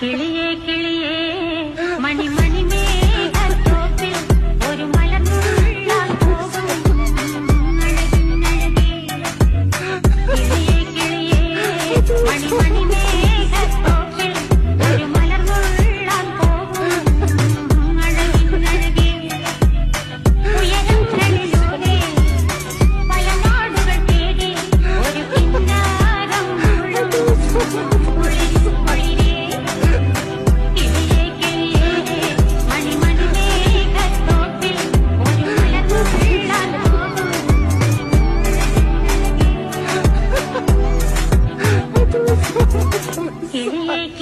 കിളിയേ കിളിയേ മണി മണി മേഘത്തോപ്പിൽ ഒരു മലർന്നുള്ളാൻ പോകും അഴകിനഴകേ. കിളിയേ കിളിയേ മണി മണി മേഘത്തോപ്പിൽ ഒരു മലർന്നുള്ളാൻ പോകും അഴകിനഴകേ. ഉയരങ്ങളിലൂടെ പല നാടുകൾ തേടി ഒരു കിന്നാരം കിളിയേ